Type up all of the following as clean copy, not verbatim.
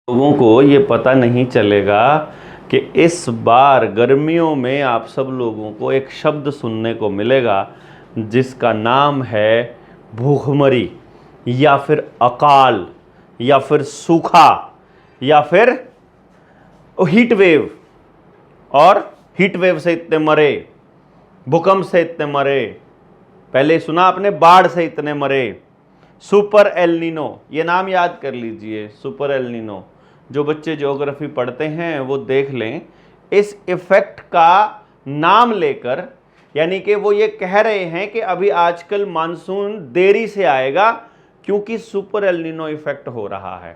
लोगों को ये पता नहीं चलेगा कि इस बार गर्मियों में आप सब लोगों को एक शब्द सुनने को मिलेगा जिसका नाम है भूखमरी या फिर अकाल या फिर सूखा या फिर हीट वेव। और हीट वेव से इतने मरे, भूकंप से इतने मरे, पहले सुना आपने बाढ़ से इतने मरे, सुपर एल नीनो, ये नाम याद कर लीजिए, सुपर एल नीनो। जो बच्चे ज्योग्राफी पढ़ते हैं वो देख लें इस इफेक्ट का नाम लेकर, यानी कि वो ये कह रहे हैं कि अभी आजकल मानसून देरी से आएगा क्योंकि सुपर एल नीनो इफेक्ट हो रहा है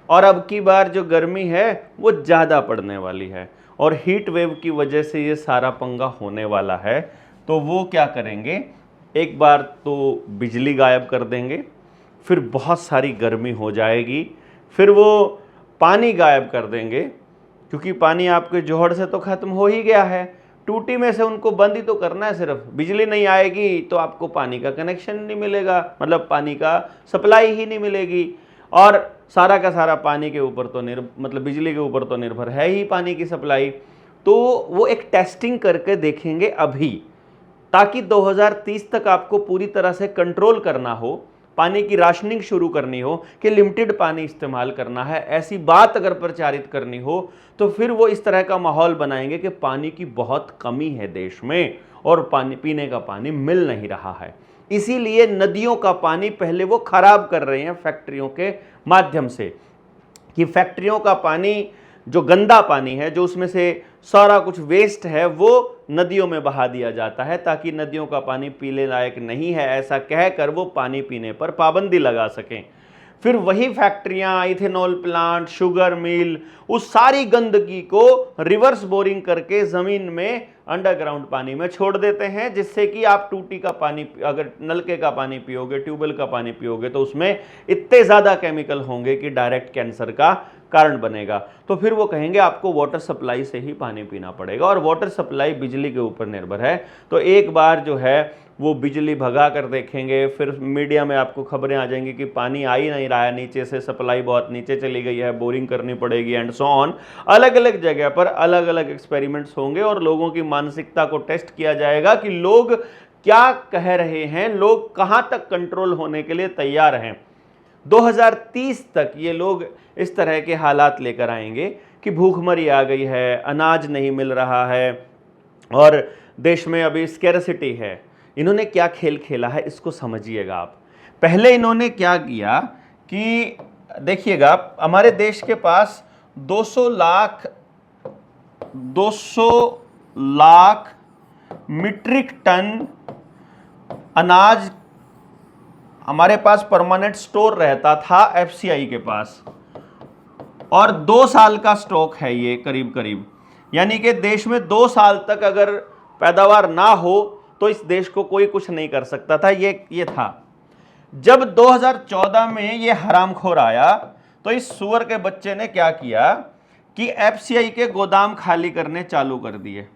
और अब की बार जो गर्मी है वो ज़्यादा पड़ने वाली है और हीट वेव की वजह से ये सारा पंगा होने वाला है। तो वो क्या करेंगे, एक बार तो बिजली गायब कर देंगे, फिर बहुत सारी गर्मी हो जाएगी, फिर वो पानी गायब कर देंगे क्योंकि पानी आपके जोहड़ से तो ख़त्म हो ही गया है, टूटी में से उनको बंद ही तो करना है। सिर्फ बिजली नहीं आएगी तो आपको पानी का कनेक्शन नहीं मिलेगा, मतलब पानी का सप्लाई ही नहीं मिलेगी और सारा का सारा पानी के ऊपर तो मतलब बिजली के ऊपर तो निर्भर है ही पानी की सप्लाई। तो वो एक टेस्टिंग करके देखेंगे अभी, ताकि 2030 तक आपको पूरी तरह से कंट्रोल करना हो, पानी की राशनिंग शुरू करनी हो कि लिमिटेड पानी इस्तेमाल करना है, ऐसी बात अगर प्रचारित करनी हो तो फिर वो इस तरह का माहौल बनाएंगे कि पानी की बहुत कमी है देश में और पानी पीने का पानी मिल नहीं रहा है। इसीलिए नदियों का पानी पहले वो खराब कर रहे हैं फैक्ट्रियों के माध्यम से, कि फैक्ट्रियों का पानी जो गंदा पानी है, जो उसमें से सारा कुछ वेस्ट है, वो नदियों में बहा दिया जाता है ताकि नदियों का पानी पीने लायक नहीं है ऐसा कहकर वो पानी पीने पर पाबंदी लगा सकें। फिर वही फैक्ट्रियां, इथेनॉल प्लांट, शुगर मिल, उस सारी गंदगी को रिवर्स बोरिंग करके ज़मीन में अंडरग्राउंड पानी में छोड़ देते हैं, जिससे कि आप टूटी का पानी, अगर नलके का पानी पियोगे, ट्यूबवेल का पानी पियोगे तो उसमें इतने ज़्यादा केमिकल होंगे कि डायरेक्ट कैंसर का कारण बनेगा। तो फिर वो कहेंगे आपको वाटर सप्लाई से ही पानी पीना पड़ेगा और वाटर सप्लाई बिजली के ऊपर निर्भर है। तो एक बार जो है वो बिजली भगा कर देखेंगे, फिर मीडिया में आपको खबरें आ जाएंगी कि पानी आ ही नहीं रहा है, नीचे से सप्लाई बहुत नीचे चली गई है, बोरिंग करनी पड़ेगी एंड सो ऑन। अलग अलग जगह पर अलग अलग एक्सपेरिमेंट्स होंगे और लोगों की मानसिकता को टेस्ट किया जाएगा कि लोग क्या कह रहे हैं, लोग कहां तक कंट्रोल होने के लिए तैयार हैं। 2030 तक ये लोग इस तरह के हालात लेकर आएंगे कि भूखमरी आ गई है, अनाज नहीं मिल रहा है और देश में अभी स्कैरसिटी है। इन्होंने क्या खेल खेला है इसको समझिएगा आप। पहले इन्होंने क्या किया कि देखिएगा, हमारे देश के पास 200 लाख मीट्रिक टन अनाज हमारे पास परमानेंट स्टोर रहता था एफसीआई के पास, और 2 साल का स्टॉक है ये करीब करीब, यानी कि देश में 2 साल तक अगर पैदावार ना हो तो इस देश को कोई कुछ नहीं कर सकता था। ये था। जब 2014 में ये हरामखोर आया तो इस सुअर के बच्चे ने क्या किया कि एफसीआई के गोदाम खाली करने चालू कर दिए।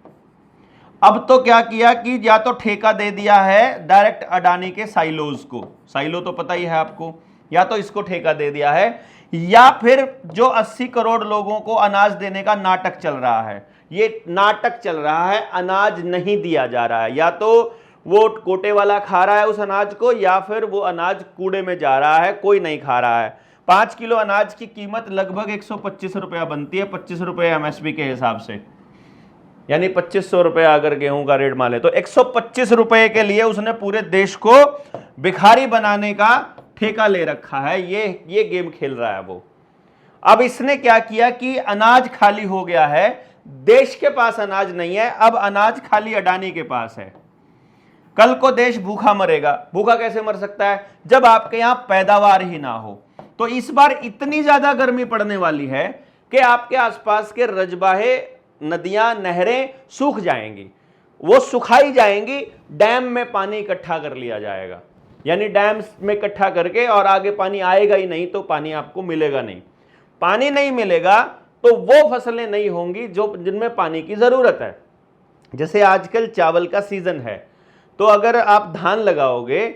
अब तो क्या किया कि या तो ठेका दे दिया है डायरेक्ट अडानी के साइलोज को, साइलो तो पता ही है आपको, या तो इसको ठेका दे दिया है, या फिर जो 80 करोड़ लोगों को अनाज देने का नाटक चल रहा है, ये नाटक चल रहा है, अनाज नहीं दिया जा रहा है, या तो वो कोटे वाला खा रहा है उस अनाज को या फिर वो अनाज कूड़े में जा रहा है, कोई नहीं खा रहा है। 5 किलो अनाज की कीमत लगभग 125 रुपया बनती है, 25 रुपये एमएसपी के हिसाब से, यानी 2500 रुपया अगर गेहूं का रेट माने तो 125 रुपए के लिए उसने पूरे देश को भिखारी बनाने का ठेका ले रखा है। ये गेम खेल रहा है वो। अब इसने क्या किया कि अनाज खाली हो गया है, देश के पास अनाज नहीं है, अब अनाज खाली अडानी के पास है। कल को देश भूखा मरेगा। भूखा कैसे मर सकता है? जब आपके यहां पैदावार ही ना हो। तो इस बार इतनी ज्यादा गर्मी पड़ने वाली है कि आपके आसपास के रजबाहे, नदियां, नहरें सूख जाएंगी, वो सुखाई जाएंगी, डैम में पानी इकट्ठा कर लिया जाएगा, यानी डैम में इकट्ठा करके, और आगे पानी आएगा ही नहीं तो पानी आपको मिलेगा नहीं। पानी नहीं मिलेगा तो वो फसलें नहीं होंगी जो जिनमें पानी की जरूरत है। जैसे आजकल चावल का सीजन है, तो अगर आप धान लगाओगे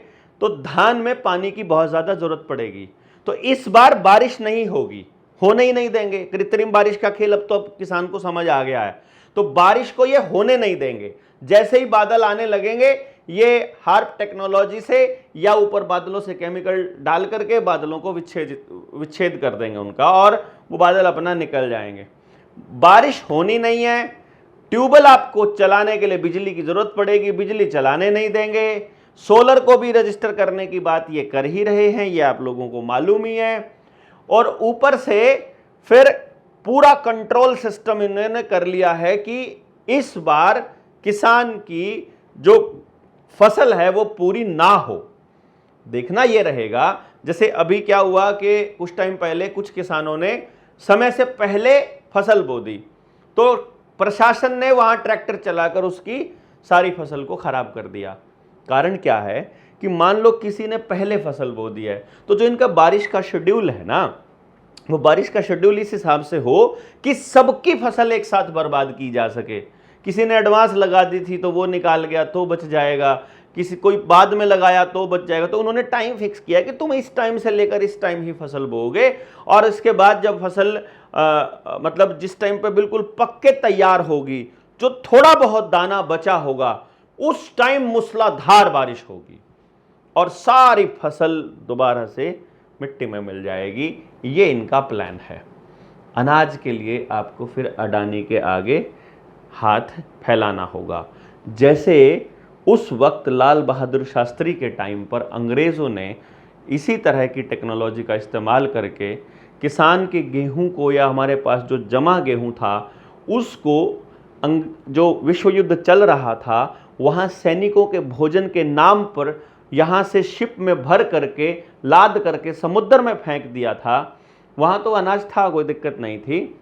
तो धान में पानी की बहुत ज्यादा जरूरत पड़ेगी। तो इस बार बारिश नहीं होगी, होने ही नहीं देंगे। कृत्रिम बारिश का खेल अब तो किसान को समझ आ गया है। तो बारिश को ये होने नहीं देंगे। जैसे ही बादल आने लगेंगे, ये हार्प टेक्नोलॉजी से या ऊपर बादलों से केमिकल डाल करके बादलों को विच्छेद कर देंगे उनका, और वो बादल अपना निकल जाएंगे। बारिश होनी नहीं है, ट्यूबवेल आपको चलाने के लिए बिजली की जरूरत पड़ेगी, बिजली चलाने नहीं देंगे। सोलर को भी रजिस्टर करने की बात ये कर ही रहे हैं, ये आप लोगों को मालूम ही है। और ऊपर से फिर पूरा कंट्रोल सिस्टम इन्होंने कर लिया है कि इस बार किसान की जो फसल है वो पूरी ना हो। देखना यह रहेगा, जैसे अभी क्या हुआ कि कुछ टाइम पहले कुछ किसानों ने समय से पहले फसल बो दी, तो प्रशासन ने वहां ट्रैक्टर चलाकर उसकी सारी फसल को खराब कर दिया। कारण क्या है कि मान लो किसी ने पहले फसल बो दी है, तो जो इनका बारिश का शेड्यूल है ना, वो बारिश का शेड्यूल इस हिसाब से हो कि सबकी फसल एक साथ बर्बाद की जा सके। किसी ने एडवांस लगा दी थी तो वो निकाल गया तो बच जाएगा, किसी कोई बाद में लगाया तो बच जाएगा। तो उन्होंने टाइम फिक्स किया कि तुम इस टाइम से लेकर इस टाइम ही फसल बोओगे, और इसके बाद जब फसल मतलब जिस टाइम पे बिल्कुल पक्के तैयार होगी, जो थोड़ा बहुत दाना बचा होगा, उस टाइम मूसलाधार बारिश होगी और सारी फसल दोबारा से मिट्टी में मिल जाएगी। ये इनका प्लान है। अनाज के लिए आपको फिर अडानी के आगे हाथ फैलाना होगा। जैसे उस वक्त लाल बहादुर शास्त्री के टाइम पर अंग्रेज़ों ने इसी तरह की टेक्नोलॉजी का इस्तेमाल करके किसान के गेहूं को, या हमारे पास जो जमा गेहूं था उसको, जो विश्व युद्ध चल रहा था वहाँ सैनिकों के भोजन के नाम पर यहाँ से शिप में भर करके लाद करके समुद्र में फेंक दिया था। वहाँ तो अनाज था, कोई दिक्कत नहीं थी,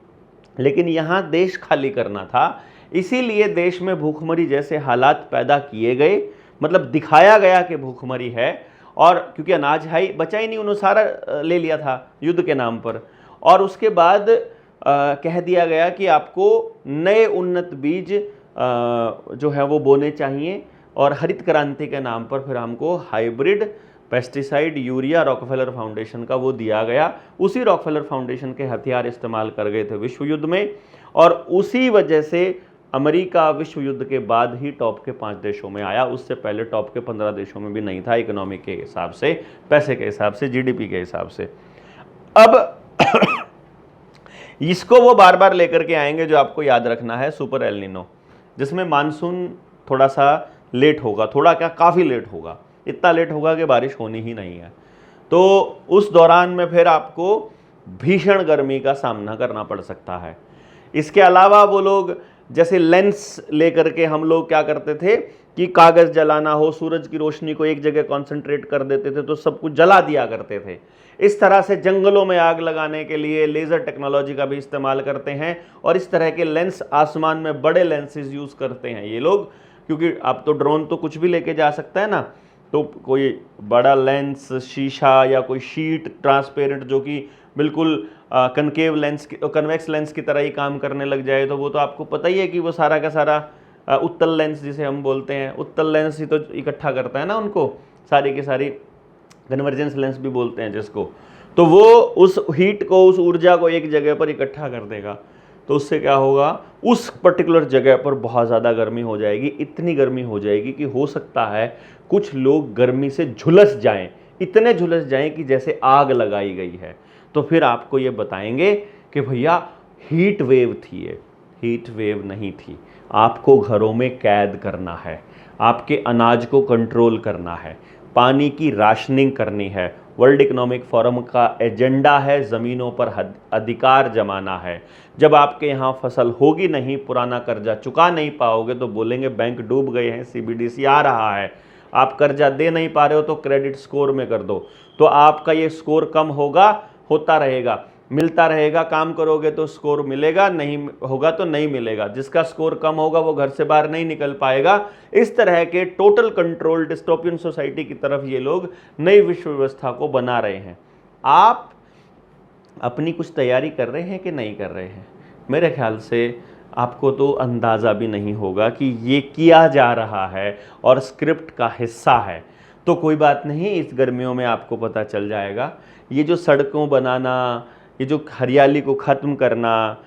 लेकिन यहाँ देश खाली करना था। इसीलिए देश में भूखमरी जैसे हालात पैदा किए गए, मतलब दिखाया गया कि भूखमरी है, और क्योंकि अनाज है ही, बचा ही नहीं, उन्होंने सारा ले लिया था युद्ध के नाम पर। और उसके बाद कह दिया गया कि आपको नए उन्नत बीज जो है वो बोने चाहिए, और हरित क्रांति के नाम पर फिर हमको hybrid pesticide, urea Rockefeller foundation का वो दिया गया। उसी रॉकफेलर फाउंडेशन के हथियार इस्तेमाल कर गए थे विश्व युद्ध में, और उसी वजह से अमेरिका विश्व युद्ध के बाद ही टॉप के 5 देशों में आया। उससे पहले टॉप के 15 देशों में भी नहीं था, इकोनॉमिक के हिसाब से, पैसे के हिसाब से, जीडीपी के हिसाब से। अब इसको वो बार बार लेकर के आएंगे। जो आपको याद रखना है, सुपर एल नीनो, जिसमें मानसून थोड़ा सा लेट होगा, थोड़ा क्या काफ़ी लेट होगा, इतना लेट होगा कि बारिश होनी ही नहीं है। तो उस दौरान में फिर आपको भीषण गर्मी का सामना करना पड़ सकता है। इसके अलावा वो लोग जैसे लेंस लेकर के, हम लोग क्या करते थे कि कागज़ जलाना हो, सूरज की रोशनी को एक जगह कॉन्सेंट्रेट कर देते थे तो सब कुछ जला दिया करते थे। इस तरह से जंगलों में आग लगाने के लिए लेज़र टेक्नोलॉजी का भी इस्तेमाल करते हैं, और इस तरह के लेंस, आसमान में बड़े लेंसेज यूज़ करते हैं ये लोग, क्योंकि अब तो ड्रोन तो कुछ भी लेके जा सकता है ना, तो कोई बड़ा लेंस, शीशा या कोई शीट ट्रांसपेरेंट जो कि बिल्कुल कनकेव लेंस की, कन्वेक्स लेंस की तरह ही काम करने लग जाए, तो वो तो आपको पता ही है कि वो सारा का सारा उत्तल लेंस जिसे हम बोलते हैं, उत्तल लेंस ही तो इकट्ठा करता है ना उनको, सारी की सारी कन्वर्जेंस लेंस भी बोलते हैं जिसको। तो वो उस हीट को, उस ऊर्जा को एक जगह पर इकट्ठा कर देगा। तो उससे क्या होगा, उस पर्टिकुलर जगह पर बहुत ज़्यादा गर्मी हो जाएगी। इतनी गर्मी हो जाएगी कि हो सकता है कुछ लोग गर्मी से झुलस जाएं, इतने झुलस जाएं कि जैसे आग लगाई गई है। तो फिर आपको ये बताएंगे कि भैया हीट वेव थी, ये हीट वेव नहीं थी। आपको घरों में कैद करना है, आपके अनाज को कंट्रोल करना है, पानी की राशनिंग करनी है। वर्ल्ड इकोनॉमिक फोरम का एजेंडा है ज़मीनों पर अधिकार जमाना है। जब आपके यहाँ फसल होगी नहीं, पुराना कर्जा चुका नहीं पाओगे तो बोलेंगे बैंक डूब गए हैं, सीबीडीसी आ रहा है। आप कर्जा दे नहीं पा रहे हो तो क्रेडिट स्कोर में कर दो, तो आपका ये स्कोर कम होगा, होता रहेगा, मिलता रहेगा। काम करोगे तो स्कोर मिलेगा, नहीं होगा तो नहीं मिलेगा। जिसका स्कोर कम होगा वो घर से बाहर नहीं निकल पाएगा। इस तरह के टोटल कंट्रोल डिस्टोपियन सोसाइटी की तरफ ये लोग नई विश्व व्यवस्था को बना रहे हैं। आप अपनी कुछ तैयारी कर रहे हैं कि नहीं कर रहे हैं? मेरे ख्याल से आपको तो अंदाज़ा भी नहीं होगा कि ये किया जा रहा है और स्क्रिप्ट का हिस्सा है। तो कोई बात नहीं, इस गर्मियों में आपको पता चल जाएगा। ये जो सड़कों बनाना, ये जो हरियाली को ख़त्म करना,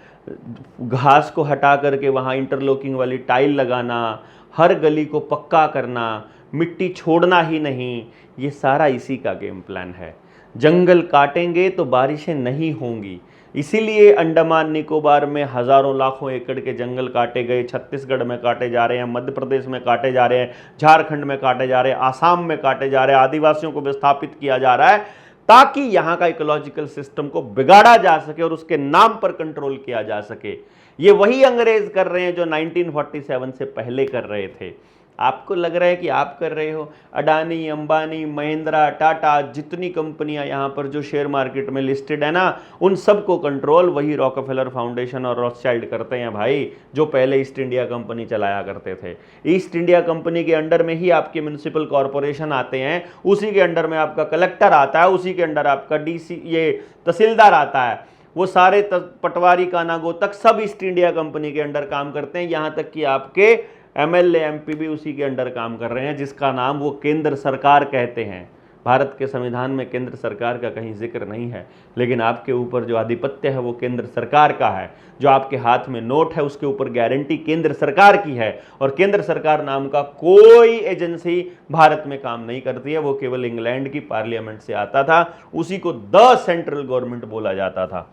घास को हटा करके वहाँ इंटरलॉकिंग वाली टाइल लगाना, हर गली को पक्का करना, मिट्टी छोड़ना ही नहीं, ये सारा इसी का गेम प्लान है। जंगल काटेंगे तो बारिशें नहीं होंगी, इसीलिए अंडमान निकोबार में हज़ारों लाखों एकड़ के जंगल काटे गए, छत्तीसगढ़ में काटे जा रहे हैं, मध्य प्रदेश में काटे जा रहे हैं, झारखंड में काटे जा रहे हैं, आसाम में काटे जा रहे हैं, आदिवासियों को विस्थापित किया जा रहा है ताकि यहाँ का इकोलॉजिकल सिस्टम को बिगाड़ा जा सके और उसके नाम पर कंट्रोल किया जा सके। ये वही अंग्रेज कर रहे हैं जो 1947 से पहले कर रहे थे। आपको लग रहा है कि आप कर रहे हो। अडानी, अंबानी, महिंद्रा, टाटा, जितनी कंपनियां यहाँ पर जो शेयर मार्केट में लिस्टेड है ना, उन सबको कंट्रोल वही रॉकफेलर फाउंडेशन और रॉथस्चाइल्ड करते हैं भाई, जो पहले ईस्ट इंडिया कंपनी चलाया करते थे। ईस्ट इंडिया कंपनी के अंडर में ही आपके म्यूनिसिपल कॉरपोरेशन आते हैं, उसी के अंडर में आपका कलेक्टर आता है, उसी के अंडर आपका डीसी ये तहसीलदार आता है। वो सारे पटवारी कानागो तक सब ईस्ट इंडिया कंपनी के अंडर काम करते हैं, यहाँ तक कि आपके एमएलए एमपी भी उसी के अंडर काम कर रहे हैं, जिसका नाम वो केंद्र सरकार कहते हैं। भारत के संविधान में केंद्र सरकार का कहीं जिक्र नहीं है, लेकिन आपके ऊपर जो आधिपत्य है वो केंद्र सरकार का है। जो आपके हाथ में नोट है उसके ऊपर गारंटी केंद्र सरकार की है, और केंद्र सरकार नाम का कोई एजेंसी भारत में काम नहीं करती है। वो केवल इंग्लैंड की पार्लियामेंट से आता था, उसी को द सेंट्रल गवर्नमेंट बोला जाता था।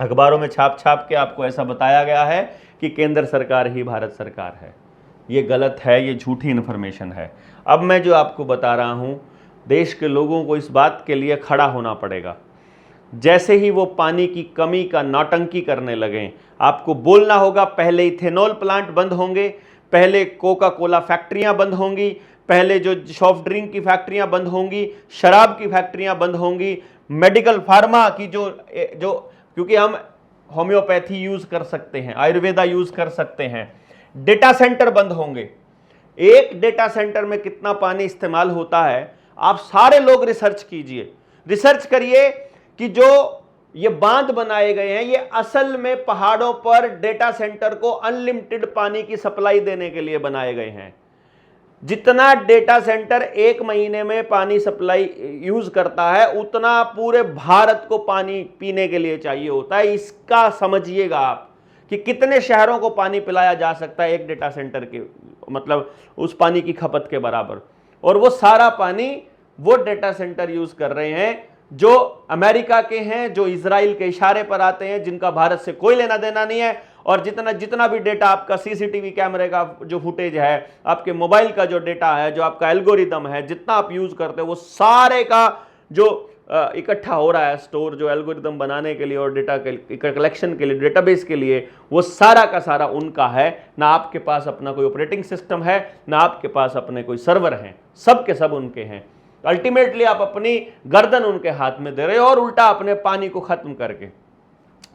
अखबारों में छाप छाप के आपको ऐसा बताया गया है कि केंद्र सरकार ही भारत सरकार है। ये गलत है, ये झूठी इन्फॉर्मेशन है। अब मैं जो आपको बता रहा हूँ, देश के लोगों को इस बात के लिए खड़ा होना पड़ेगा। जैसे ही वो पानी की कमी का नौटंकी करने लगें, आपको बोलना होगा पहले इथेनॉल प्लांट बंद होंगे, पहले कोका कोला फैक्ट्रियां बंद होंगी, पहले जो सॉफ्ट ड्रिंक की फैक्ट्रियां बंद होंगी, शराब की फैक्ट्रियां बंद होंगी, मेडिकल फार्मा की जो क्योंकि हम होम्योपैथी यूज कर सकते हैं, आयुर्वेदा यूज कर सकते हैं, डेटा सेंटर बंद होंगे। एक डेटा सेंटर में कितना पानी इस्तेमाल होता है, आप सारे लोग रिसर्च कीजिए, रिसर्च करिए कि जो ये बांध बनाए गए हैं ये असल में पहाड़ों पर डेटा सेंटर को अनलिमिटेड पानी की सप्लाई देने के लिए बनाए गए हैं। जितना डेटा सेंटर एक महीने में पानी सप्लाई यूज करता है, उतना पूरे भारत को पानी पीने के लिए चाहिए होता है। इसका समझिएगा आप कि कितने शहरों को पानी पिलाया जा सकता है एक डेटा सेंटर के, मतलब उस पानी की खपत के बराबर। और वो सारा पानी वो डेटा सेंटर यूज कर रहे हैं जो अमेरिका के हैं, जो इजराइल के इशारे पर आते हैं, जिनका भारत से कोई लेना देना नहीं है। और जितना भी डेटा आपका सीसीटीवी कैमरे का जो फुटेज है, आपके मोबाइल का जो डेटा है, जो आपका एल्गोरिदम है, जितना आप यूज करते हो, वो सारे का जो इकट्ठा हो रहा है स्टोर, जो एल्गोरिदम बनाने के लिए और डेटा कलेक्शन के लिए, डेटाबेस के लिए, वो सारा का सारा उनका है। ना आपके पास अपना कोई ऑपरेटिंग सिस्टम है, ना आपके पास अपने कोई सर्वर हैं, सब के सब उनके हैं। अल्टीमेटली आप अपनी गर्दन उनके हाथ में दे रहे हो, और उल्टा अपने पानी को खत्म करके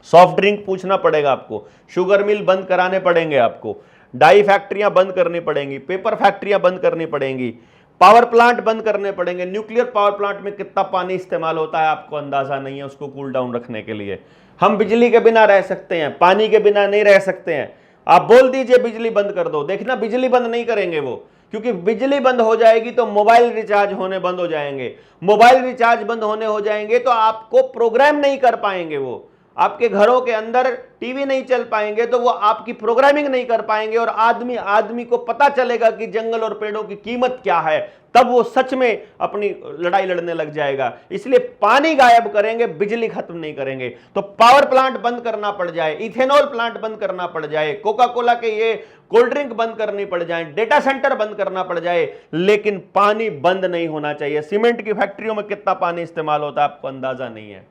सॉफ्ट ड्रिंक पूछना पड़ेगा आपको, शुगर मिल बंद कराने पड़ेंगे आपको, डाई फैक्ट्रियां बंद करनी पड़ेंगी, पेपर फैक्ट्रियां बंद करनी पड़ेंगी, पावर प्लांट बंद करने पड़ेंगे। न्यूक्लियर पावर प्लांट में कितना पानी इस्तेमाल होता है आपको अंदाजा नहीं है, उसको कूल डाउन रखने के लिए। हम बिजली के बिना रह सकते हैं, पानी के बिना नहीं रह सकते हैं। आप बोल दीजिए बिजली बंद कर दो, देखना बिजली बंद नहीं करेंगे वो, क्योंकि बिजली बंद हो जाएगी तो मोबाइल रिचार्ज होने बंद हो जाएंगे, मोबाइल रिचार्ज बंद होने हो जाएंगे तो आपको प्रोग्राम नहीं कर पाएंगे, वो आपके घरों के अंदर टीवी नहीं चल पाएंगे तो वो आपकी प्रोग्रामिंग नहीं कर पाएंगे। और आदमी को पता चलेगा कि जंगल और पेड़ों की कीमत क्या है, तब वो सच में अपनी लड़ाई लड़ने लग जाएगा। इसलिए पानी गायब करेंगे, बिजली खत्म नहीं करेंगे। तो पावर प्लांट बंद करना पड़ जाए, इथेनॉल प्लांट बंद करना पड़ जाए, कोका कोला के ये कोल्ड ड्रिंक बंद करनी पड़ जाए, डेटा सेंटर बंद करना पड़ जाए, लेकिन पानी बंद नहीं होना चाहिए। सीमेंट की फैक्ट्रियों में कितना पानी इस्तेमाल होता है आपको अंदाजा नहीं है।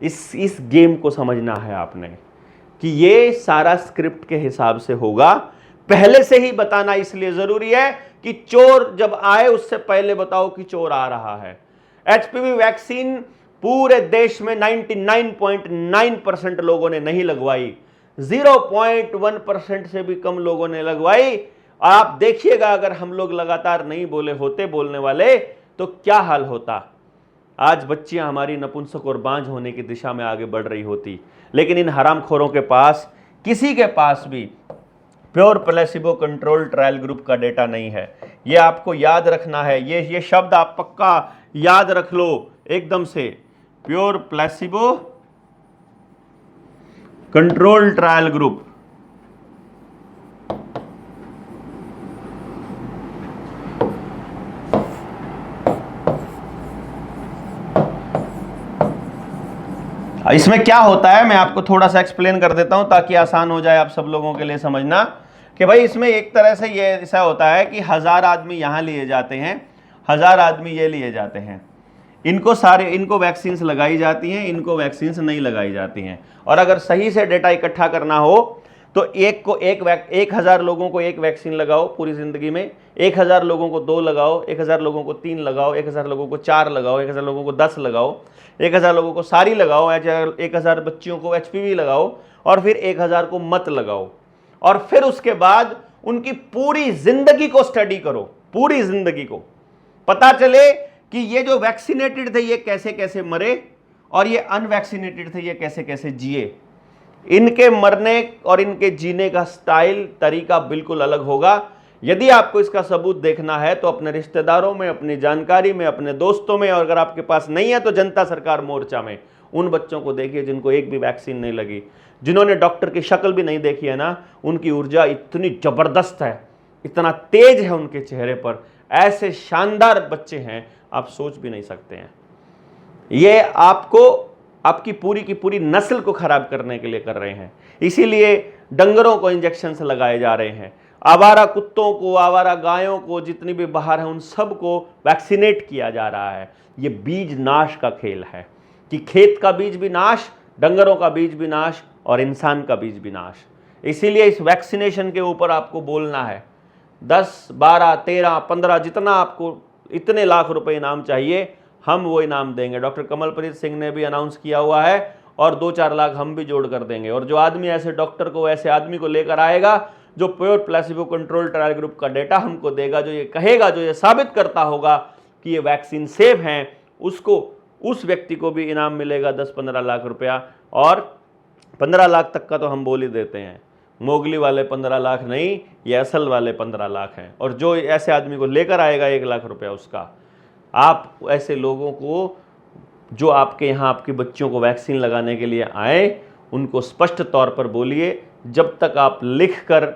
इस गेम को समझना है आपने कि ये सारा स्क्रिप्ट के हिसाब से होगा। पहले से ही बताना इसलिए जरूरी है कि चोर जब आए उससे पहले बताओ कि चोर आ रहा है। एचपीवी वैक्सीन पूरे देश में 99.9% लोगों ने नहीं लगवाई, 0.1% से भी कम लोगों ने लगवाई। आप देखिएगा अगर हम लोग लगातार नहीं बोलने वाले तो क्या हाल होता। आज बच्चियां हमारी नपुंसक और बांझ होने की दिशा में आगे बढ़ रही होती, लेकिन इन हरामखोरों के पास, किसी के पास भी pure placebo control trial group का डेटा नहीं है। ये आपको याद रखना है, ये शब्द आप पक्का याद रख लो एकदम से। Pure placebo control trial group. इसमें क्या होता है मैं आपको थोड़ा सा एक्सप्लेन कर देता हूं ताकि आसान हो जाए आप सब लोगों के लिए समझना कि भाई इसमें एक तरह से ये ऐसा होता है कि 1000 आदमी यहां लिए जाते हैं, 1000 आदमी ये लिए जाते हैं, इनको वैक्सीन्स लगाई जाती हैं, इनको वैक्सीन्स नहीं लगाई जाती हैं। और अगर सही से डेटा इकट्ठा करना हो तो 1000 लोगों को एक वैक्सीन लगाओ पूरी जिंदगी में, 1000 लोगों को 2 लगाओ, 1000 लोगों को 3 लगाओ, 1000 लोगों को 4 लगाओ, 1000 लोगों को 10 लगाओ, 1000 लोगों को सारी लगाओ, 1000 बच्चियों को HPV लगाओ और फिर 1000 को मत लगाओ। और फिर उसके बाद उनकी पूरी जिंदगी को स्टडी करो, पूरी जिंदगी को, पता चले कि ये जो वैक्सीनेटेड थे ये कैसे कैसे मरे और ये अनवैक्सीनेटेड थे ये कैसे कैसे जिए। इनके मरने और इनके जीने का स्टाइल, तरीका बिल्कुल अलग होगा। यदि आपको इसका सबूत देखना है तो अपने रिश्तेदारों में, अपनी जानकारी में, अपने दोस्तों में, और अगर आपके पास नहीं है तो जनता सरकार मोर्चा में उन बच्चों को देखिए जिनको एक भी वैक्सीन नहीं लगी, जिन्होंने डॉक्टर की शक्ल भी नहीं देखी है ना, उनकी ऊर्जा इतनी जबरदस्त है, इतना तेज है उनके चेहरे पर, ऐसे शानदार बच्चे हैं आप सोच भी नहीं सकते हैं। ये आपकी पूरी की पूरी नस्ल को खराब करने के लिए कर रहे हैं। इसीलिए डंगरों को इंजेक्शन से लगाए जा रहे हैं, आवारा कुत्तों को, आवारा गायों को, जितनी भी बाहर है उन सबको वैक्सीनेट किया जा रहा है। ये बीज नाश का खेल है कि खेत का बीज भी नाश, डंगरों का बीज भी नाश और इंसान का बीज भी नाश। इसीलिए इस वैक्सीनेशन के ऊपर आपको बोलना है। 10, 12, 13, 15 जितना आपको इतने लाख रुपए इनाम चाहिए हम वो इनाम देंगे। डॉक्टर कमलप्रीत सिंह ने भी अनाउंस किया हुआ है और 2-4 लाख हम भी जोड़ कर देंगे। और जो आदमी ऐसे डॉक्टर को, ऐसे आदमी को लेकर आएगा जो pure placebo control trial group का डेटा हमको देगा, जो ये कहेगा, जो ये साबित करता होगा कि ये वैक्सीन सेफ हैं, उसको, उस व्यक्ति को भी इनाम मिलेगा 10-15 लाख रुपया। और 15 लाख तक का तो हम बोल ही देते हैं, मोगली वाले 15 लाख नहीं, ये असल वाले 15 लाख हैं। और जो ऐसे आदमी को लेकर आएगा 1 लाख रुपया उसका, आप ऐसे लोगों को जो आपके यहाँ आपकी बच्चियों को वैक्सीन लगाने के लिए आए उनको स्पष्ट तौर पर बोलिए, जब तक आप लिखकर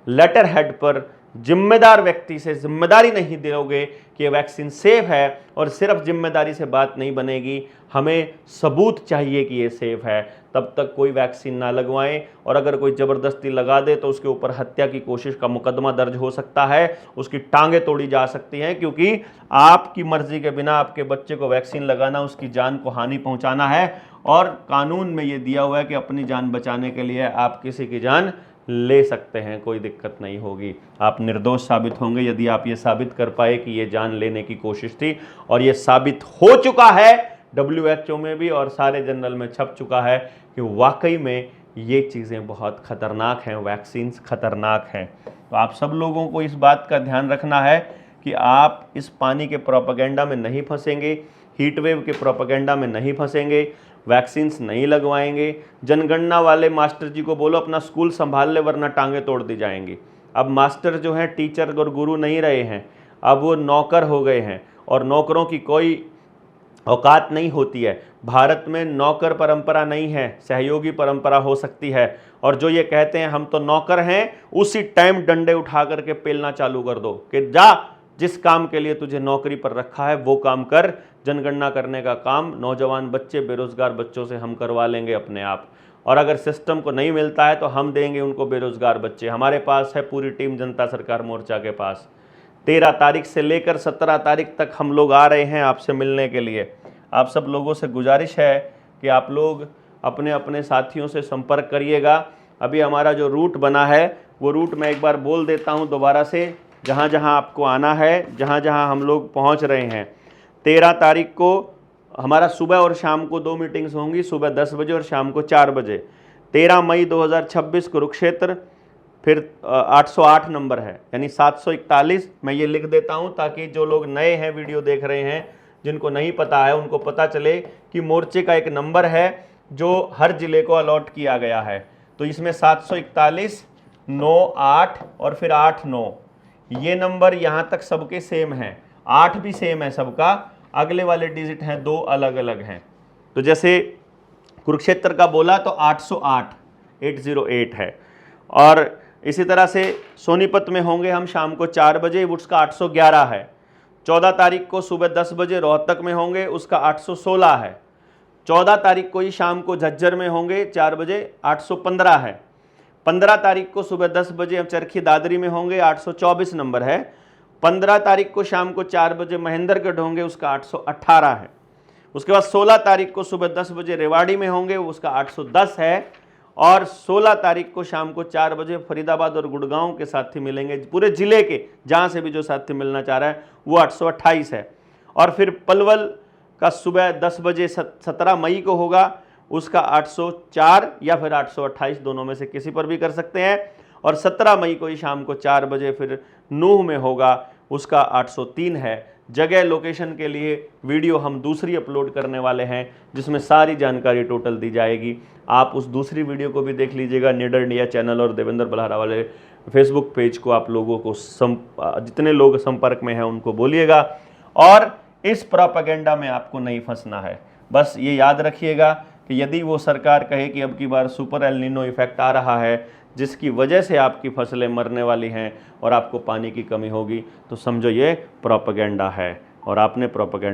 लेटर हेड पर जिम्मेदार व्यक्ति से जिम्मेदारी नहीं दोगे कि ये वैक्सीन सेफ है, और सिर्फ जिम्मेदारी से बात नहीं बनेगी, हमें सबूत चाहिए कि ये सेफ है, तब तक कोई वैक्सीन ना लगवाएं। और अगर कोई ज़बरदस्ती लगा दे तो उसके ऊपर हत्या की कोशिश का मुकदमा दर्ज हो सकता है, उसकी टांगें तोड़ी जा सकती हैं, क्योंकि आपकी मर्जी के बिना आपके बच्चे को वैक्सीन लगाना उसकी जान को हानि पहुंचाना है। और कानून में ये दिया हुआ है कि अपनी जान बचाने के लिए आप किसी की जान ले सकते हैं, कोई दिक्कत नहीं होगी। आप निर्दोष साबित होंगे यदि आप ये साबित कर पाए कि ये जान लेने की कोशिश थी, और ये साबित हो चुका है WHO में भी और सारे जर्नल में छप चुका है कि वाकई में ये चीज़ें बहुत खतरनाक हैं, वैक्सीन्स खतरनाक हैं। तो आप सब लोगों को इस बात का ध्यान रखना है कि आप इस पानी के प्रोपेगेंडा में नहीं फंसेंगे, हीट वेव के प्रोपेगेंडा में नहीं फंसेंगे, वैक्सीन्स नहीं लगवाएंगे। जनगणना वाले मास्टर जी को बोलो अपना स्कूल संभाल ले वरना टांगे तोड़ दी जाएंगी। अब मास्टर जो हैं टीचर और गुरु नहीं रहे हैं, अब वो नौकर हो गए हैं, और नौकरों की कोई औकात नहीं होती है। भारत में नौकर परंपरा नहीं है, सहयोगी परंपरा हो सकती है। और जो ये कहते हैं हम तो नौकर हैं, उसी टाइम डंडे उठा करके पेलना चालू कर दो कि जा, जिस काम के लिए तुझे नौकरी पर रखा है वो काम कर। जनगणना करने का काम नौजवान बच्चे, बेरोजगार बच्चों से हम करवा लेंगे अपने आप, और अगर सिस्टम को नहीं मिलता है तो हम देंगे उनको बेरोजगार बच्चे। हमारे पास है पूरी टीम जनता सरकार मोर्चा के पास। 13 तारीख से लेकर 17 तारीख तक हम लोग आ रहे हैं आपसे मिलने के लिए। आप सब लोगों से गुजारिश है कि आप लोग अपने अपने साथियों से संपर्क करिएगा। अभी हमारा जो रूट बना है वो रूट मैं एक बार बोल देता हूं दोबारा से, जहां जहां आपको आना है, जहां जहां हम लोग पहुंच रहे हैं। 13 तारीख को हमारा सुबह और शाम को 2 मीटिंग्स होंगी, सुबह 10 बजे और शाम को 4 बजे। 13 मई 2026 कुरुक्षेत्र, फिर 808 नंबर है, यानी 741। मैं ये लिख देता हूँ ताकि जो लोग नए हैं वीडियो देख रहे हैं, जिनको नहीं पता है, उनको पता चले कि मोर्चे का एक नंबर है जो हर जिले को अलॉट किया गया है। तो इसमें 741, 98 और फिर 89, ये नंबर यहाँ तक सबके सेम हैं, 8 भी सेम है सबका, अगले वाले डिजिट हैं 2 अलग अलग हैं। तो जैसे कुरुक्षेत्र का बोला तो 808, 808 है। और इसी तरह से सोनीपत में होंगे हम शाम को 4 बजे, उसका 811 है। 14 तारीख को सुबह 10 बजे रोहतक में होंगे, उसका 816 है। 14 तारीख को ही शाम को झज्जर में होंगे 4 बजे, 815 है। 15 तारीख को सुबह 10 बजे हम चरखी दादरी में होंगे, 824 नंबर है। 15 तारीख को शाम को 4 बजे महेंद्रगढ़ होंगे, उसका 818 है। उसके बाद 16 तारीख को सुबह 10 बजे रेवाड़ी में होंगे, उसका 810 है। और 16 तारीख को शाम को 4 बजे फरीदाबाद और गुड़गांव के साथी मिलेंगे, पूरे जिले के जहां से भी जो साथी मिलना चाह रहा है, वो 828 है। और फिर पलवल का सुबह 10 बजे 17 मई को होगा, उसका 804 या फिर 828, दोनों में से किसी पर भी कर सकते हैं। और 17 मई को ही शाम को 4 बजे फिर नूह में होगा, उसका 803 है। जगह लोकेशन के लिए वीडियो हम दूसरी अपलोड करने वाले हैं, जिसमें सारी जानकारी टोटल दी जाएगी। आप उस दूसरी वीडियो को भी देख लीजिएगा। निडर इंडिया चैनल और देवेंद्र बलहारा वाले फेसबुक पेज को आप लोगों को जितने लोग संपर्क में हैं उनको बोलिएगा। और इस प्रोपेगेंडा में आपको नहीं फंसना है। बस ये याद रखिएगा कि यदि वो सरकार कहे कि अब की बार सुपर एल नीनो इफेक्ट आ रहा है, जिसकी वजह से आपकी फसलें मरने वाली हैं और आपको पानी की कमी होगी, तो समझो ये प्रोपेगेंडा है और आपने प्रोपेगेंडा